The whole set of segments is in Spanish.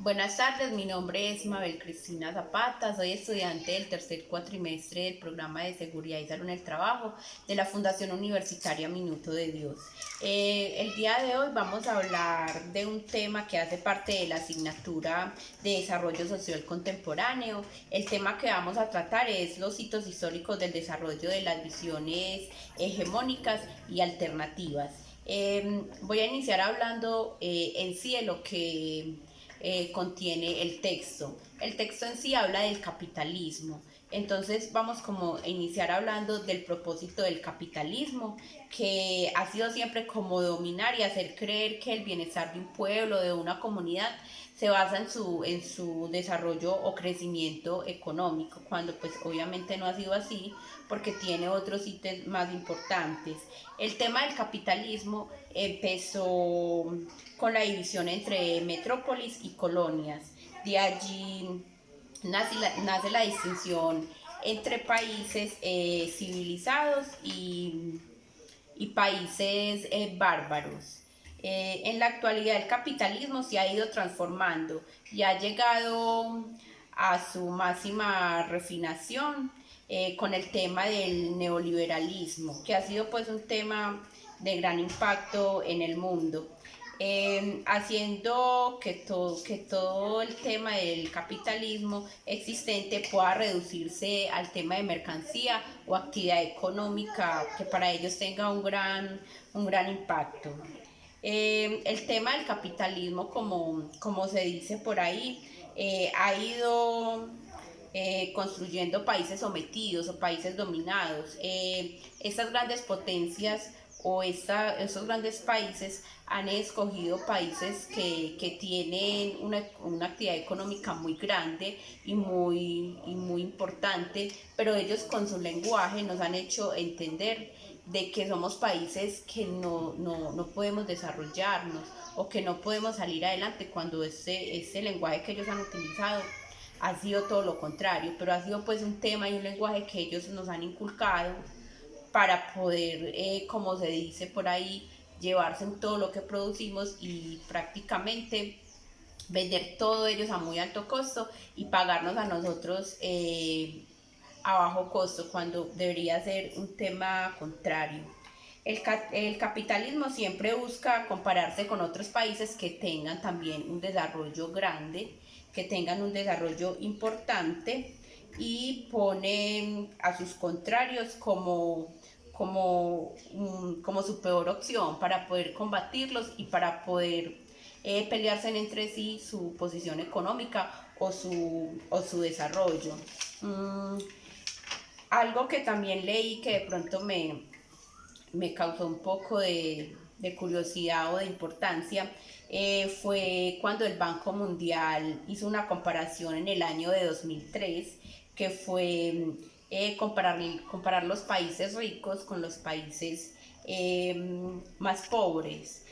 Buenas tardes, mi nombre es Mabel Cristina Zapata, soy estudiante del tercer cuatrimestre del programa de Seguridad y Salud en el Trabajo de la Fundación Universitaria Minuto de Dios. El día de hoy vamos a hablar de un tema que hace parte de la asignatura de Desarrollo Social Contemporáneo. El tema que vamos a tratar es los hitos históricos del desarrollo de las visiones hegemónicas y alternativas. Voy a iniciar hablando en sí de lo que contiene el texto. El texto en sí habla del capitalismo. Entonces vamos como a iniciar hablando del propósito del capitalismo, que ha sido siempre como dominar y hacer creer que el bienestar de un pueblo, de una comunidad, se basa en su desarrollo o crecimiento económico, cuando pues obviamente no ha sido así, porque tiene otros ítems más importantes. El tema del capitalismo empezó con la división entre metrópolis y colonias. De allí nace la distinción entre países civilizados y países bárbaros. En la actualidad el capitalismo se ha ido transformando y ha llegado a su máxima refinación con el tema del neoliberalismo, que ha sido pues un tema de gran impacto en el mundo. Haciendo que todo el tema del capitalismo existente pueda reducirse al tema de mercancía o actividad económica que para ellos tenga un gran impacto. El tema del capitalismo, como se dice por ahí, ha ido construyendo países sometidos o países dominados. Estas grandes potencias o esos grandes países han escogido países que tienen una actividad económica muy grande y muy importante, pero ellos con su lenguaje nos han hecho entender de que somos países que no podemos desarrollarnos o que no podemos salir adelante cuando ese lenguaje que ellos han utilizado ha sido todo lo contrario, pero ha sido pues un tema y un lenguaje que ellos nos han inculcado para poder, como se dice por ahí, llevarse en todo lo que producimos y prácticamente vender todo ellos a muy alto costo y pagarnos a nosotros a bajo costo, cuando debería ser un tema contrario. El capitalismo siempre busca compararse con otros países que tengan también un desarrollo grande, que tengan un desarrollo importante y pone a sus contrarios como su peor opción para poder combatirlos y para poder pelearse entre sí su posición económica o su desarrollo. Mm, Algo que también leí que de pronto me causó un poco de curiosidad o de importancia fue cuando el Banco Mundial hizo una comparación en el año de 2003, que fue comparar los países ricos con los países más pobres.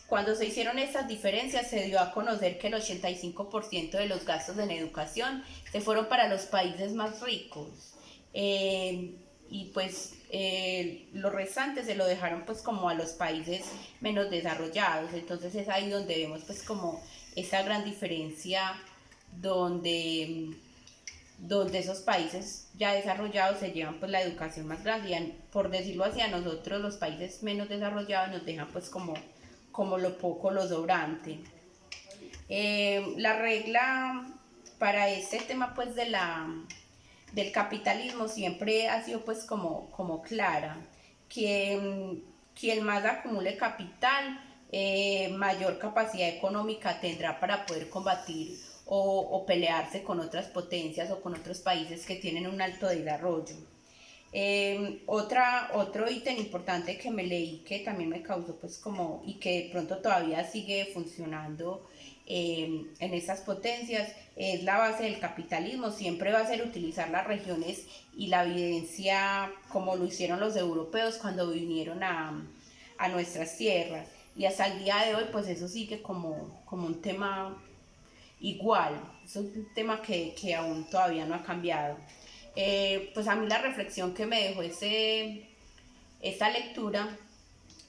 Cuando se hicieron estas diferencias se dio a conocer que el 85% de los gastos en educación se fueron para los países más ricos. Y pues lo restante se lo dejaron pues como a los países menos desarrollados. Entonces es ahí donde vemos pues como esa gran diferencia donde esos países ya desarrollados se llevan pues la educación más grande y por decirlo así a nosotros los países menos desarrollados nos dejan pues como lo poco, lo sobrante. La regla para este tema pues del capitalismo siempre ha sido pues como clara, que quien más acumule capital, mayor capacidad económica tendrá para poder combatir o pelearse con otras potencias o con otros países que tienen un alto desarrollo. Otro ítem importante que me leí que también me causó pues como y que de pronto todavía sigue funcionando en estas potencias es la base del capitalismo, siempre va a ser utilizar las regiones y la evidencia como lo hicieron los europeos cuando vinieron a nuestras tierras y hasta el día de hoy pues eso sigue como un tema igual, es un tema que aún todavía no ha cambiado. Pues a mí la reflexión que me dejó esta lectura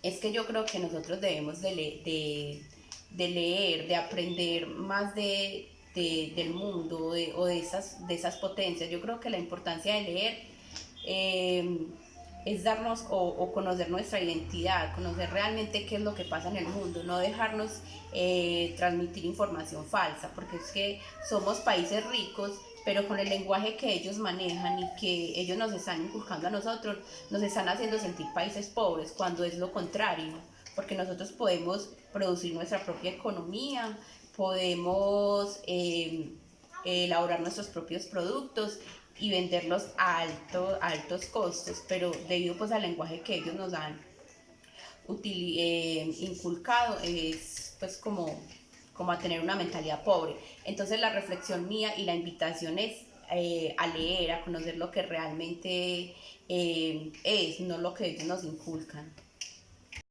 es que yo creo que nosotros debemos de leer, de aprender más del mundo o de esas potencias. Yo creo que la importancia de leer eh, es darnos o conocer nuestra identidad, conocer realmente qué es lo que pasa en el mundo, no dejarnos transmitir información falsa, porque es que somos países ricos, pero con el lenguaje que ellos manejan y que ellos nos están inculcando a nosotros, nos están haciendo sentir países pobres, cuando es lo contrario, porque nosotros podemos producir nuestra propia economía, podemos elaborar nuestros propios productos y venderlos a altos costos, pero debido pues al lenguaje que ellos nos han inculcado es pues como a tener una mentalidad pobre. Entonces la reflexión mía y la invitación es a leer, a conocer lo que realmente es, no lo que ellos nos inculcan.